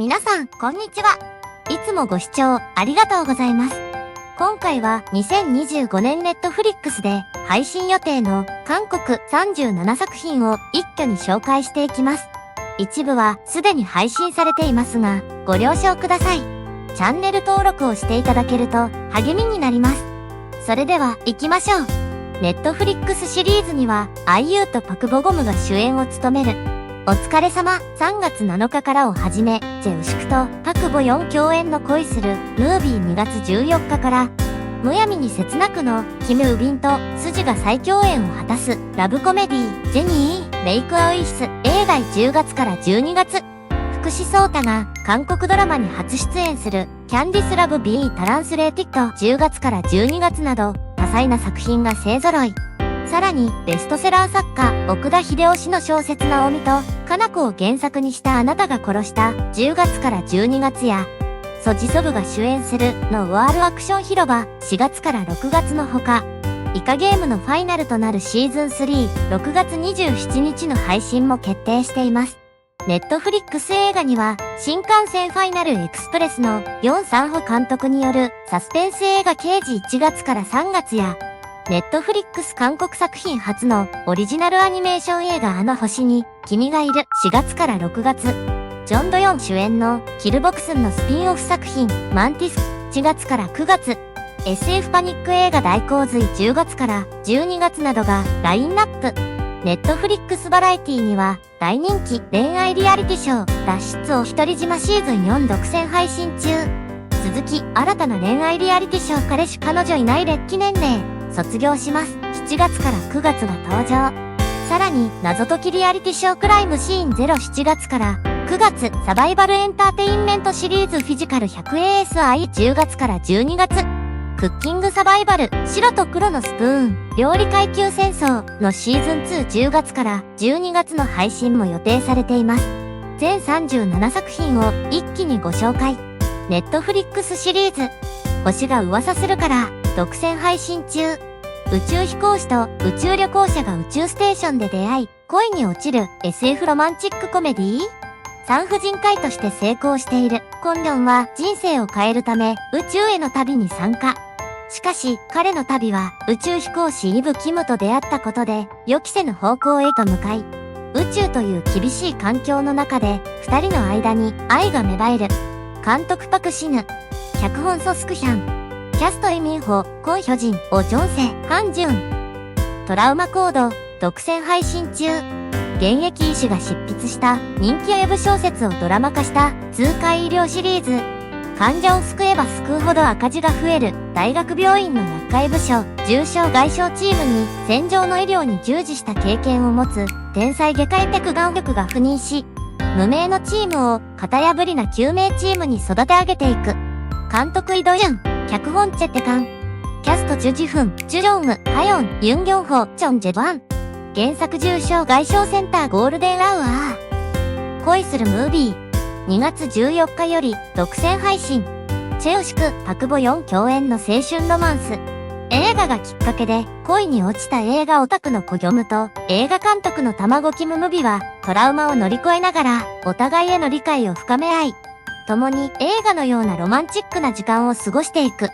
皆さん、こんにちは。いつもご視聴ありがとうございます。今回は2025年Netflixで配信予定の韓国37作品を一挙に紹介していきます。一部はすでに配信されていますが、ご了承ください。チャンネル登録をしていただけると励みになります。それでは行きましょう。Netflixシリーズには IU とパクボゴムが主演を務めるお疲れ様3月7日からをはじめ、チェウシクとパクボヨン共演の恋するムービー2月14日から、むやみに切なくのキム・ウビンとスジが再共演を果たすラブコメディージェニー・メイク・ア・ウィス映画10月から12月、福士蒼汰が韓国ドラマに初出演するキャンディス・ラブ・ビー・トランスレーティッド10月から12月など多彩な作品が勢揃い。さらに、ベストセラー作家、奥田秀夫氏の小説直美と、かな子を原作にしたあなたが殺した10月から12月や、ソジソブが主演するのワールアクション広場4月から6月のほか、イカゲームのファイナルとなるシーズン3、6月27日の配信も決定しています。Netflix映画には、新幹線ファイナルエクスプレスのヨン・サンホ監督によるサスペンス映画刑事1月から3月や、Netflix韓国作品初のオリジナルアニメーション映画あの星に君がいる4月から6月、ジョン・ドヨン主演のキルボクスンのスピンオフ作品マンティス4月から9月、SF パニック映画大洪水10月から12月などがラインナップ。Netflix バラエティには大人気恋愛リアリティショー脱出を独り島シーズン4独占配信中。続き新たな恋愛リアリティショー彼氏彼女いない劣気年齢卒業します7月から9月が登場。さらに謎解きリアリティショークライムシーン07月から9月サバイバルエンターテインメントシリーズフィジカル 100ASI10 月から12月、クッキングサバイバル白と黒のスプーン料理階級戦争のシーズン2 10月から12月の配信も予定されています。全37作品を一気にご紹介。Netflixシリーズ星が噂するから独占配信中。宇宙飛行士と宇宙旅行者が宇宙ステーションで出会い、恋に落ちる SF ロマンチックコメディー。産婦人科医として成功しているコンリョンは人生を変えるため宇宙への旅に参加。しかし彼の旅は宇宙飛行士イブ・キムと出会ったことで予期せぬ方向へと向かい、宇宙という厳しい環境の中で二人の間に愛が芽生える。監督パク・シヌ、脚本ソスクヒャン、キャストイ・ミンホ、コン・ヒョジン、オ・ジョンセ、ハン・ジュン。トラウマコード、独占配信中。現役医師が執筆した人気ウェブ小説をドラマ化した痛快医療シリーズ。患者を救えば救うほど赤字が増える大学病院の厄介部署、重症外傷チームに戦場の医療に従事した経験を持つ天才外科医テク眼力が赴任し、無名のチームを型破りな救命チームに育て上げていく。監督イドユン、脚本チェテカン。キャストジュジフン、ジュジョンム、ハヨン、ユンギョンホ、チョンジェバン。原作重症外傷センターゴールデンアウアー。恋するムービー。2月14日より独占配信。チェウシク、パクボヨン共演の青春ロマンス。映画がきっかけで恋に落ちた映画オタクのコギョムと映画監督の卵キムムビはトラウマを乗り越えながらお互いへの理解を深め合い、共に映画のようなロマンチックな時間を過ごしていく。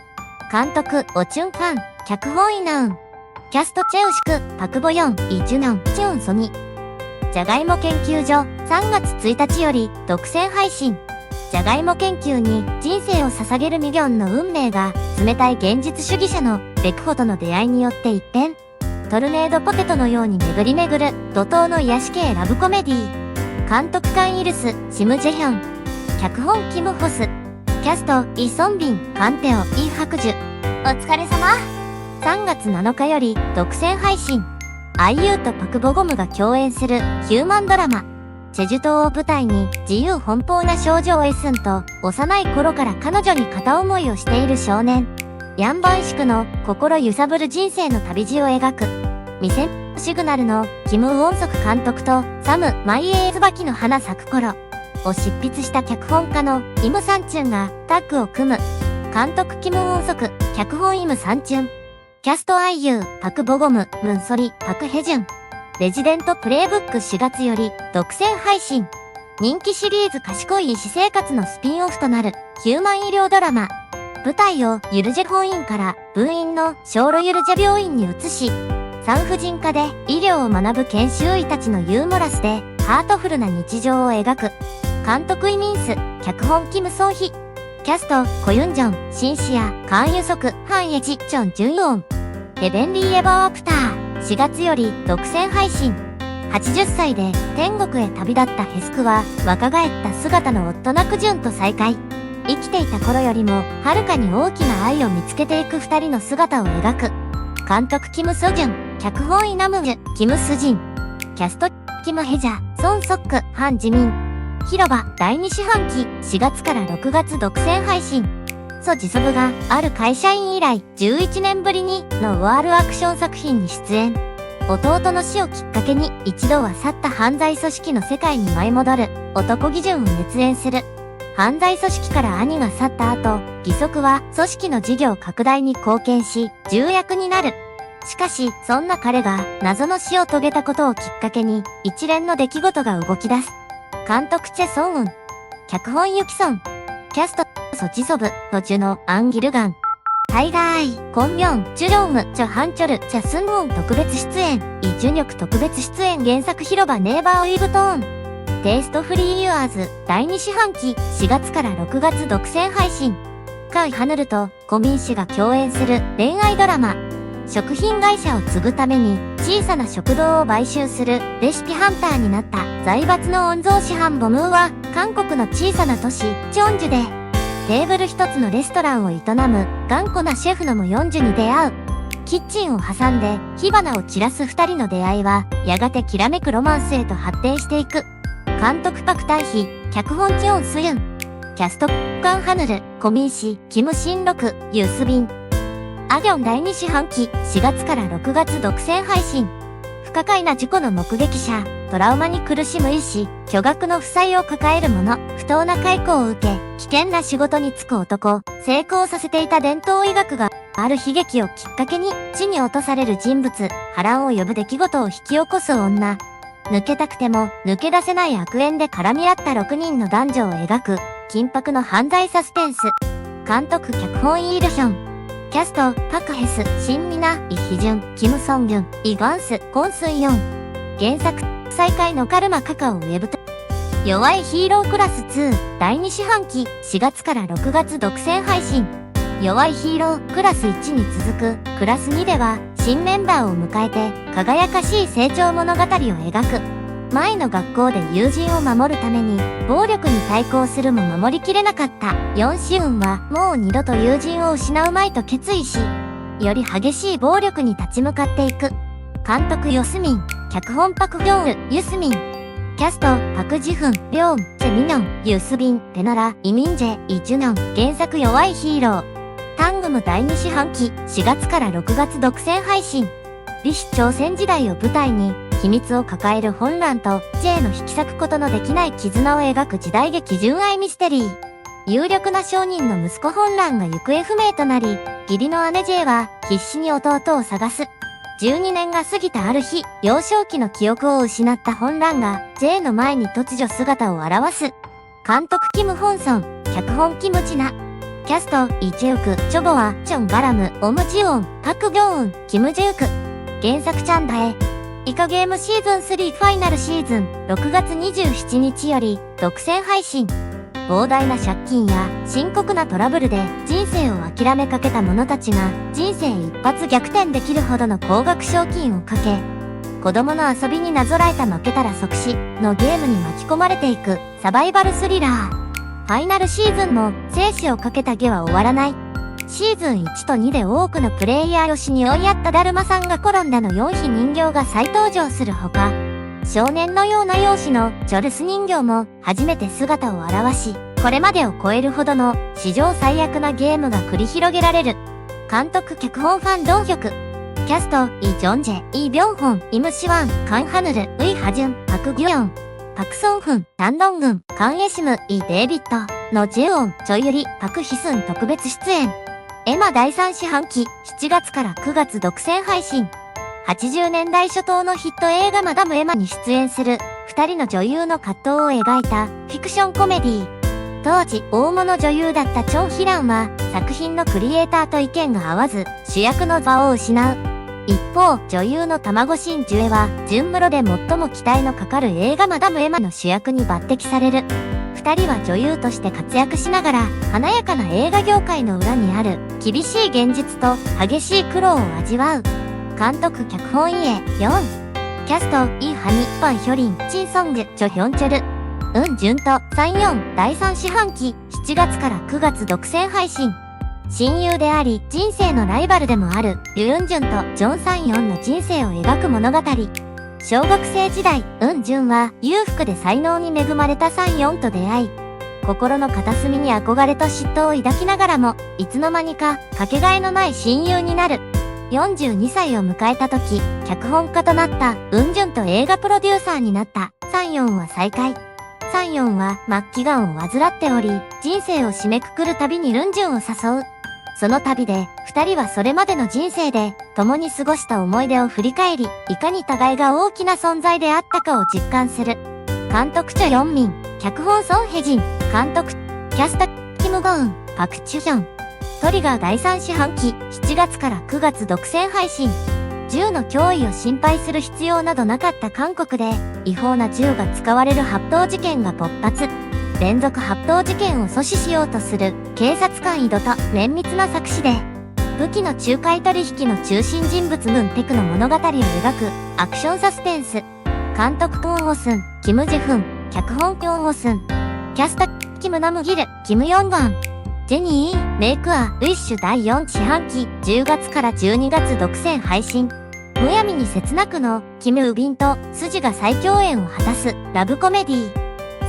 監督、オチュンファン、脚本イナウン。キャストチェウシク、パクボヨン、イジュナン、チュンソニ。じゃがいも研究所、3月1日より独占配信。じゃがいも研究に人生を捧げるミギョンの運命が冷たい現実主義者のベクホとの出会いによって一変。トルネードポテトのように巡り巡る怒涛の癒し系ラブコメディー。監督カンイルス、シムジェヒョン。脚本キム・ホス。キャストイ・ソンビン、カンテオ、イ・ハクジュ。お疲れ様。3月7日より独占配信。IU とパクボゴムが共演するヒューマンドラマ。チェジュ島を舞台に自由奔放な少女エスンと幼い頃から彼女に片思いをしている少年ヤンバンシクの心揺さぶる人生の旅路を描く。未戦シグナルのキム・ウォンソク監督とサム・マイエー椿の花咲く頃を執筆した脚本家のイム・サンチュンがタッグを組む。監督キム・ウォンソク、脚本イム・サンチュン。キャスト IU、パクボゴム、ムンソリ、パクヘジュン。レジデントプレイブック4月より独占配信。人気シリーズ賢い医師生活のスピンオフとなるヒューマン医療ドラマ。舞台をユルジェ本院から分院の小路ユルジェ病院に移し、産婦人科で医療を学ぶ研修医たちのユーモラスでハートフルな日常を描く。監督イミンス、脚本キムソンヒ。キャスト、コユンジョン、シンシア、カンユソク、ハンエジ、チョン・ジュンヨン。ヘベンリー・エヴァー・アプター。4月より独占配信。80歳で天国へ旅立ったヘスクは若返った姿の夫ナクジュンと再会。生きていた頃よりもはるかに大きな愛を見つけていく二人の姿を描く。監督キム・ソジュン、脚本イナムジュ、キム・スジン。キャスト、キム・ヘジャ、ソン・ソック、ハン・ジミン。広場第2四半期4月から6月独占配信。ソ・ジソブがある会社員以来11年ぶりにのワールアクション作品に出演。弟の死をきっかけに一度は去った犯罪組織の世界に舞い戻る男義順を熱演する。犯罪組織から兄が去った後、義足は組織の事業拡大に貢献し重役になる。しかしそんな彼が謎の死を遂げたことをきっかけに一連の出来事が動き出す。監督チェ・ソンウン。脚本ユキソン。キャスト、ソ・ジソブ、ソ・ジュノ、アン・ギルガン。タイガーイ、コンビョン、チュリョンム、チョ・ハンチョル、チャ・スンウォン特別出演。イ・ジュニョク特別出演。原作広場ネイバー・ウィブトーン。テイストフリー・ユアーズ第2四半期4月から6月独占配信。カン・ハヌルとコミン氏が共演する恋愛ドラマ。食品会社を継ぐために小さな食堂を買収するレシピハンターになった財閥の御曹司ハン・ボムーは韓国の小さな都市チョンジュでテーブル一つのレストランを営む頑固なシェフのム・ヨンジュに出会う。キッチンを挟んで火花を散らす二人の出会いはやがてきらめくロマンスへと発展していく。監督パク・タイヒ、脚本チョン・スユン。キャスト、カン・ハヌル、コミン氏、キム・シンロク、ユースビン。アギョン第2四半期4月から6月独占配信。不可解な事故の目撃者、トラウマに苦しむ医師、巨額の負債を抱える者、不当な解雇を受け、危険な仕事に就く男、成功させていた伝統医学が、ある悲劇をきっかけに地に落とされる人物、波乱を呼ぶ出来事を引き起こす女。抜けたくても抜け出せない悪縁で絡み合った6人の男女を描く、緊迫の犯罪サスペンス。監督脚本イ・イルヒョン。キャスト、パク・ヘス、シン・ミナ、イ・ヒジュン、キム・ソンギュン、イ・ガンス、コン・スンヨン。原作、再開のカルマ・カカオ・ウェブと。弱いヒーロークラス2、第2四半期、4月から6月独占配信。弱いヒーロークラス1に続く、クラス2では、新メンバーを迎えて、輝かしい成長物語を描く。前の学校で友人を守るために、暴力に対抗するも守りきれなかったヨン・シウンは、もう二度と友人を失うまいと決意し、より激しい暴力に立ち向かっていく。監督ヨスミン、脚本パク・ヒョンウ、ユスミン。キャスト、パク・ジフン、リョン、チェ・ミニョン、ユスビン、ペナラ、イミンジェ、イ・ジュニョン。原作弱いヒーロー。タングム第2四半期、4月から6月独占配信。李氏朝鮮時代を舞台に、秘密を抱える本蘭と J の引き裂くことのできない絆を描く時代劇純愛ミステリー。有力な商人の息子本蘭が行方不明となり、義理の姉 J は必死に弟を探す。12年が過ぎたある日、幼少期の記憶を失った本蘭が J の前に突如姿を現す。監督キム・ホンソン、脚本キム・チナ。キャスト、イ・チェウク、チョボア、チョン・ガラム、オム・ジウォン、パク・ギョンウン、キム・ジェウク。原作チャンダエ。イカゲームシーズン3ファイナルシーズン6月27日より独占配信。膨大な借金や深刻なトラブルで人生を諦めかけた者たちが人生一発逆転できるほどの高額賞金をかけ、子供の遊びになぞらえた負けたら即死のゲームに巻き込まれていくサバイバルスリラー。ファイナルシーズンも生死をかけたゲは終わらない。シーズン1と2で多くのプレイヤーを死に追いやっただるまさんが転んだの4匹人形が再登場するほか、少年のような容姿のチョルス人形も初めて姿を現し、これまでを超えるほどの史上最悪なゲームが繰り広げられる。監督脚本ファンドンヒョク。キャスト、イ・ジョンジェ、イ・ビョンホン、イム・シワン、カン・ハヌル、ウイ・ハジュン、パク・ギュヨン。パク・ソンフン、タンドングン、カン・エシム、イ・デイビッド、ノ・ジェウォン、チョユリ、パク・ヒスン特別出演。エマ第3四半期、7月から9月独占配信。80年代初頭のヒット映画マダム・エマに出演す二人の女優の葛藤を描いたフィクションコメディ。当時、大物女優だったチョン・ヒランは、作品のクリエイターと意見が合わず、主役の座を失う。一方、女優の卵シン・ジュエは、準ムロで最も期待のかかる映画マダム・エマの主役に抜擢される。二人は女優として活躍しながら、華やかな映画業界の裏にある、厳しい現実と激しい苦労を味わう。監督脚本イエ4。キャスト、イ・ハニ、ファン・ヒョリン、チン・ソング、チョ・ヒョンチョル。ウン・ジュンと3、4第3四半期、7月から9月独占配信。親友であり、人生のライバルでもある、ユ・ウンジュンとジョン・サンヨンの人生を描く物語。小学生時代、ウン・ジュンは裕福で才能に恵まれたサンヨンと出会い、心の片隅に憧れと嫉妬を抱きながらも、いつの間にかかけがえのない親友になる。42歳を迎えた時、脚本家となったウン・ジュンと映画プロデューサーになったサンヨンは再会。サンヨンは末期がんを患っており、人生を締めくくるたびにウン・ジュンを誘う。その旅で、二人はそれまでの人生で、共に過ごした思い出を振り返り、いかに互いが大きな存在であったかを実感する。監督チョ・ヨンミン、脚本ソン・ヘジン、監督、キャスト、キム・ゴウン、パク・チュヒョン。トリガー第3四半期、7月から9月独占配信。銃の脅威を心配する必要などなかった韓国で、違法な銃が使われる発砲事件が勃発。連続発砲事件を阻止しようとする警察官井戸と綿密な作詞で、武器の仲介取引の中心人物ムン・テクの物語を描くアクションサスペンス。監督クン・ホスン、キム・ジェフン、脚本クン・ホスン。キャスト、キム・ナムギル、キム・ヨンゴン。ジェニー、メイクア、ウィッシュ第4四半期、10月から12月独占配信。むやみに切なくの、キム・ウビンとスジが再共演を果たすラブコメディ。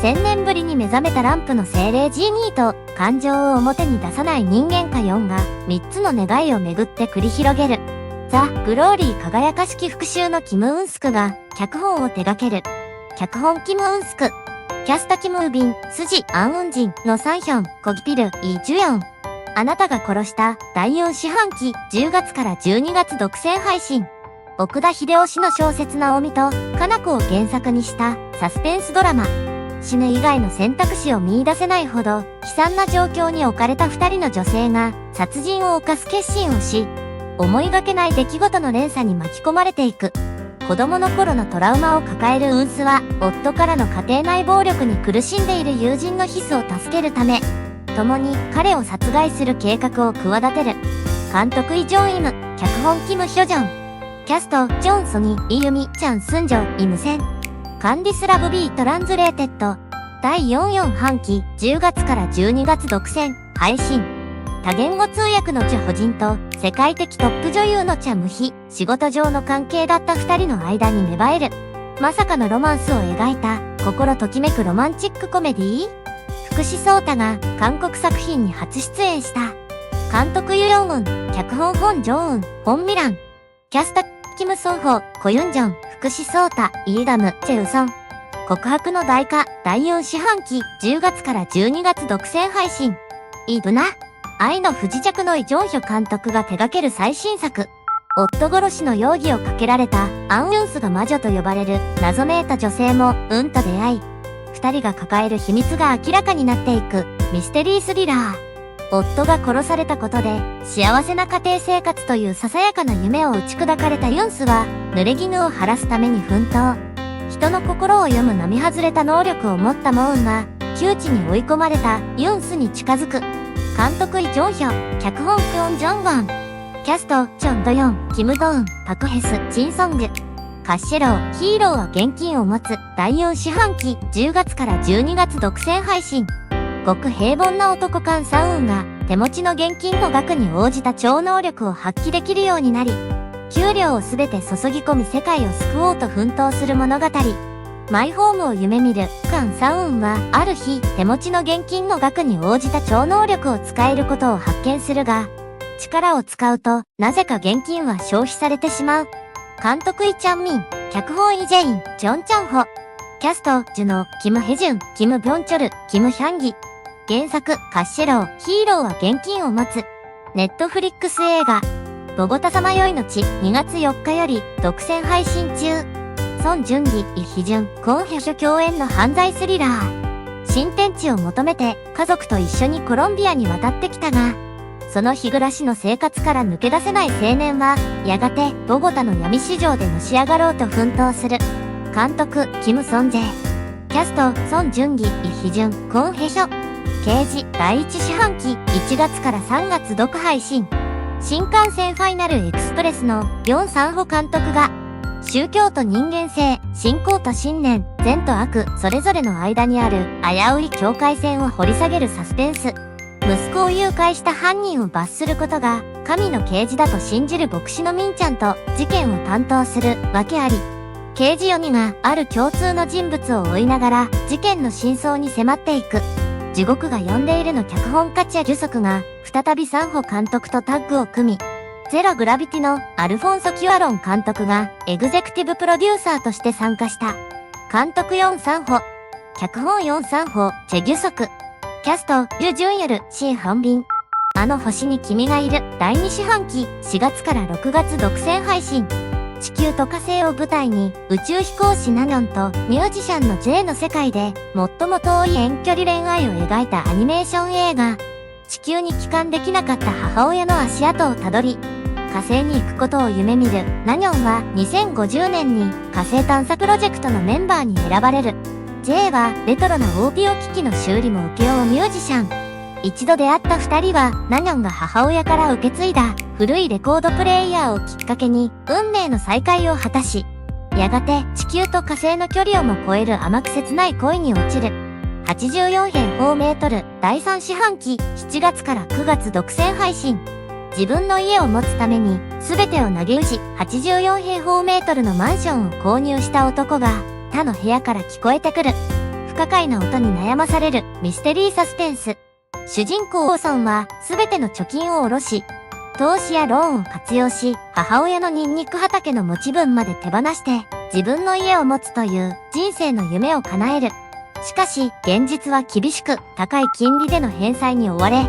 1000年ぶりに目覚めたランプの精霊ジーニーと、感情を表に出さない人間か4が、3つの願いをめぐって繰り広げる。ザ・グローリー輝かしき復讐のキム・ウンスクが、脚本を手掛ける。脚本キム・ウンスク。キャストキム・ウビン、スジ・アン・ウンジンのサンヒョン、コギピル、イ・ジュヨン。あなたが殺した第4四半期、10月から12月独占配信。奥田秀夫氏の小説ナオミと、カナコを原作にしたサスペンスドラマ。死ぬ以外の選択肢を見出せないほど悲惨な状況に置かれた二人の女性が殺人を犯す決心をし、思いがけない出来事の連鎖に巻き込まれていく。子供の頃のトラウマを抱えるウンスは、夫からの家庭内暴力に苦しんでいる友人のヒスを助けるため、共に彼を殺害する計画を企てる。監督イ・ジョンイム、脚本キム・ヒョジョン。キャスト、ジョン・ソニ、イ・ユミ、チャン・スンジョ、イ・ムセン。カンディス・ラブ・ビー・トランズレーテッド。第4四半期、10月から12月独占、配信。多言語通訳のチョ・ホジンと、世界的トップ女優のチャ・ムヒ、仕事上の関係だった二人の間に芽生える。まさかのロマンスを描いた、心ときめくロマンチックコメディー。福士蒼汰が、韓国作品に初出演した。監督ユ・ヨンウン、脚本ホン・ジョンウン、ホン・ミラン。キャスト、キム・ソンホ、コユンジョン、福士蒼汰、イ・ダム、チェ・ウソン。告白の代価、第4四半期、10月から12月独占配信。イ・ブナ。愛の不時着のイ・ジョンヒョ監督が手掛ける最新作。夫殺しの容疑をかけられたアン・ユンスが魔女と呼ばれる謎めいた女性もウンと出会い、二人が抱える秘密が明らかになっていくミステリースリラー。夫が殺されたことで幸せな家庭生活というささやかな夢を打ち砕かれたユンスは濡れ衣を晴らすために奮闘。人の心を読む並外れた能力を持ったモウンが窮地に追い込まれたユンスに近づく。監督イ・ジョンヒョ、脚本クオン・ジョンゴン。キャスト、チョン・ドヨン、キム・ドウン、パク・ヘス、チン・ソング。カッシェロー、ヒーローは現金を持つ、第4四半期、10月から12月独占配信。極平凡な男カン・サウンが、手持ちの現金の額に応じた超能力を発揮できるようになり、給料をすべて注ぎ込み世界を救おうと奮闘する物語。マイホームを夢見るカン・サウンは、ある日、手持ちの現金の額に応じた超能力を使えることを発見するが、力を使うと、なぜか現金は消費されてしまう。監督イ・チャンミン、脚本イ・ジェイン、チョン・チャンホ。キャスト、ジュノ、キム・ヘジュン、キム・ビョンチョル、キム・ヒャンギ。原作、カッシェロー、ヒーローは現金を持つ。ネットフリックス映画、ボゴタさまよいの地、2月4日より、独占配信中。ソン・ジュンギ、イ・ヒジュン、コン・ヘショ共演の犯罪スリラー。新天地を求めて家族と一緒にコロンビアに渡ってきたが、その日暮らしの生活から抜け出せない青年は、やがてボゴタの闇市場でのし上がろうと奮闘する。監督、キム・ソンジェ。キャスト、ソン・ジュンギ、イ・ヒジュン、コン・ヘショ。刑事、第1四半期、1月から3月読配信。新幹線ファイナルエクスプレスのヨン・サンホ監督が、宗教と人間性、信仰と信念、善と悪、それぞれの間にある危うい境界線を掘り下げるサスペンス。息子を誘拐した犯人を罰することが神の啓示だと信じる牧師のミンちゃんと事件を担当する訳あり。刑事4人がある共通の人物を追いながら事件の真相に迫っていく。地獄が呼んでいるの脚本家チェ・ジュソクが再びサンホ監督とタッグを組み、ゼログラビティのアルフォンソ・キュアロン監督がエグゼクティブプロデューサーとして参加した。監督ヨン・サンホ。脚本ヨン・サンホ、チェ・ギュソク。キャスト、リュ・ジュンヨル、シン・ハンビン。あの星に君がいる、第2四半期、4月から6月独占配信。地球と火星を舞台に、宇宙飛行士ナニョンとミュージシャンの J の世界で、最も遠い遠距離恋愛を描いたアニメーション映画。地球に帰還できなかった母親の足跡をたどり、火星に行くことを夢見るナニョンは2050年に火星探査プロジェクトのメンバーに選ばれる。J はレトロなオーディオ機器の修理も請け負うミュージシャン。一度出会った二人はナニョンが母親から受け継いだ古いレコードプレイヤーをきっかけに運命の再会を果たし、やがて地球と火星の距離をも超える甘く切ない恋に落ちる。84平方メートル第3四半期7月から9月独占配信。自分の家を持つために全てを投げ打ち84平方メートルのマンションを購入した男が他の部屋から聞こえてくる不可解な音に悩まされるミステリーサスペンス。主人公オーソンは全ての貯金を下ろし、投資やローンを活用し、母親のニンニク畑の持ち分まで手放して自分の家を持つという人生の夢を叶える。しかし現実は厳しく高い金利での返済に追われ、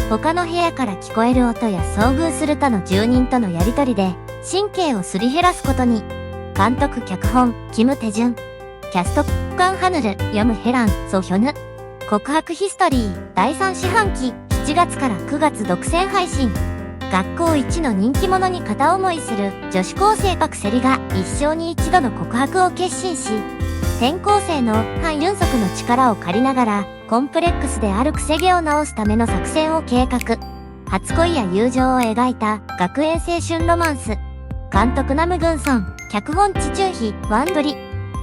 他の部屋から聞こえる音や遭遇する他の住人とのやりとりで神経をすり減らすことに。監督脚本キム・テジュン。キャストカン・ハヌル、ヨム・ヘラン、ソ・ヒョヌ。告白ヒストリー第3四半期7月から9月独占配信。学校一の人気者に片思いする女子高生パクセリが一生に一度の告白を決心し、転校生のハン・ユンソクの力を借りながらコンプレックスである癖毛を直すための作戦を計画。初恋や友情を描いた学園青春ロマンス。監督ナム・グンソン。脚本チチュンヒ、ワンドリ。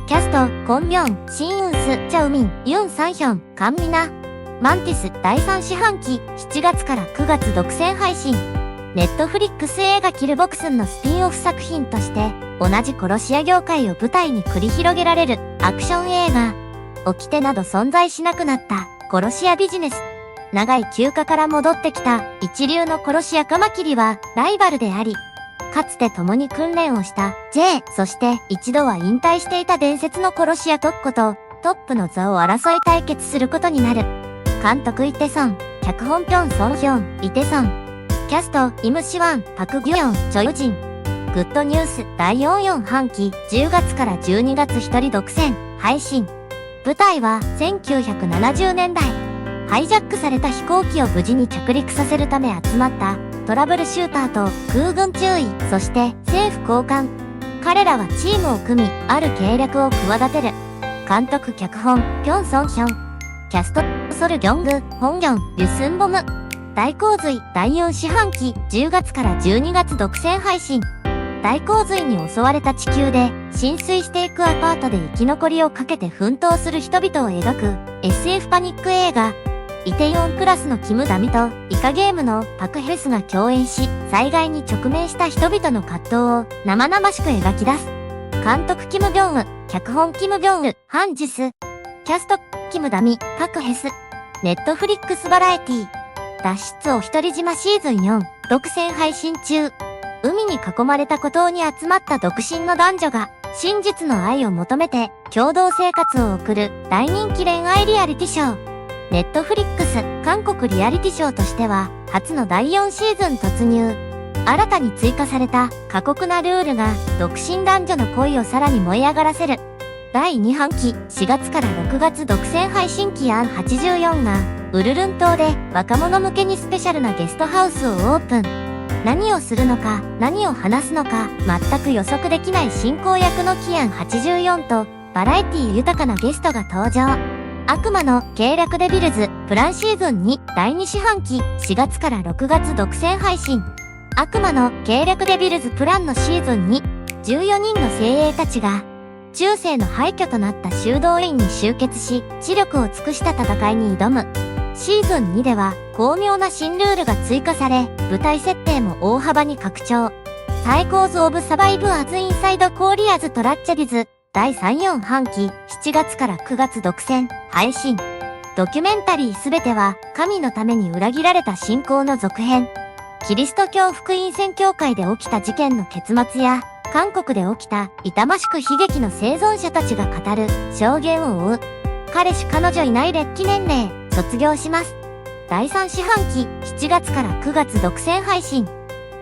キャスト、コン・ミョン、シン・ウンス、チャウミン、ユン・サンヒョン、カン・ミナ。マンティス第3四半期7月から9月独占配信。ネットフリックス映画キルボクスンのスピンオフ作品として同じ殺し屋業界を舞台に繰り広げられるアクション映画。掟など存在しなくなった殺し屋ビジネス。長い休暇から戻ってきた一流の殺し屋カマキリはライバルであり、かつて共に訓練をした J、そして一度は引退していた伝説の殺し屋トッコとトップの座を争い対決することになる。監督イテソン。脚本ピョン・ソンヒョン、イテソン。キャスト、イム・シワン、パク・ギュヨン、チョヨジン。グッドニュース第4四半期10月から12月一人独占配信。舞台は1970年代。ハイジャックされた飛行機を無事に着陸させるため集まったトラブルシューターと空軍注意、そして政府高官。彼らはチームを組み、ある計略を企てる。監督脚本、ピョン・ソンヒョン。キャスト、ソル・ギョング、ホンギョン、リュスンボム。大洪水第4四半期10月から12月独占配信。大洪水に襲われた地球で浸水していくアパートで生き残りをかけて奮闘する人々を描く SF パニック映画。イテヨンクラスのキム・ダミとイカゲームのパク・ヘスが共演し、災害に直面した人々の葛藤を生々しく描き出す。監督キム・ビョンウ。脚本キム・ビョンウ、ハン・ジス。キャストキム・ダミ、パク・ヘス。ネットフリックスバラエティ脱出お一人島シーズン4独占配信中。海に囲まれた孤島に集まった独身の男女が真実の愛を求めて共同生活を送る大人気恋愛リアリティショー。ネットフリックス韓国リアリティショーとしては初の第4シーズン突入。新たに追加された過酷なルールが独身男女の恋をさらに燃え上がらせる。第2半期4月から6月独占配信期アン84がウルルン島で若者向けにスペシャルなゲストハウスをオープン。何をするのか、何を話すのか、全く予測できない進行役のキアン84とバラエティ豊かなゲストが登場。悪魔の計略デビルズプランシーズン2第2四半期4月から6月独占配信。悪魔の計略デビルズプランのシーズン2、14人の精鋭たちが中世の廃墟となった修道院に集結し、知力を尽くした戦いに挑む。シーズン2では巧妙な新ルールが追加され、舞台設定も大幅に拡張。サイコーズ・オブ・サバイブ・アズ・インサイド・コーリアズ・トラッチャビズ第3、4半期7月から9月独占配信。ドキュメンタリーすべては神のために裏切られた信仰の続編。キリスト教福音宣教会で起きた事件の結末や、韓国で起きた痛ましく悲劇の生存者たちが語る証言を追う。彼氏彼女いない劣気年齢、卒業します。第3四半期7月から9月独占配信。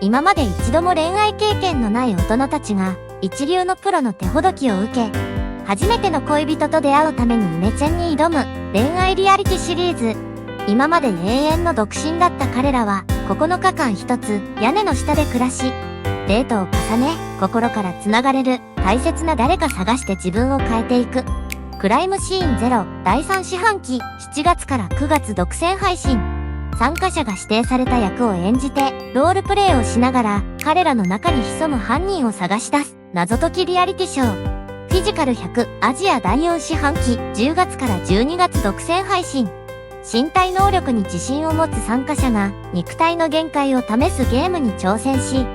今まで一度も恋愛経験のない大人たちが一流のプロの手ほどきを受け、初めての恋人と出会うためにイメチェンに挑む恋愛リアリティシリーズ。今まで永遠の独身だった彼らは9日間一つ屋根の下で暮らし、デートを重ね、心から繋がれる大切な誰か探して自分を変えていく。クライムシーン0第3四半期7月から9月独占配信。参加者が指定された役を演じてロールプレイをしながら彼らの中に潜む犯人を探し出す謎解きリアリティショー。フィジカル100アジア第4四半期10月から12月独占配信。身体能力に自信を持つ参加者が肉体の限界を試すゲームに挑戦し、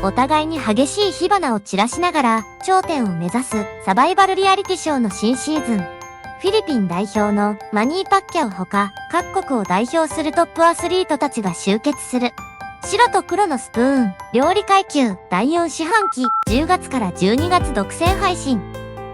お互いに激しい火花を散らしながら頂点を目指すサバイバルリアリティショーの新シーズン。フィリピン代表のマニー・パッキャオほか各国を代表するトップアスリートたちが集結する。白と黒のスプーン料理階級第4四半期10月から12月独占配信。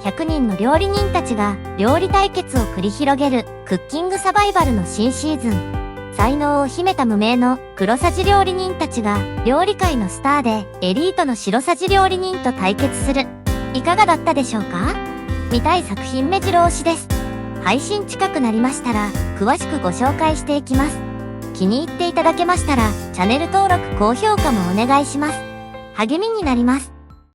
100人の料理人たちが料理対決を繰り広げるクッキングサバイバルの新シーズン。才能を秘めた無名の黒さじ料理人たちが料理界のスターでエリートの白さじ料理人と対決する。いかがだったでしょうか？見たい作品目白押しです。配信近くなりましたら詳しくご紹介していきます。気に入っていただけましたらチャンネル登録高評価もお願いします。励みになります。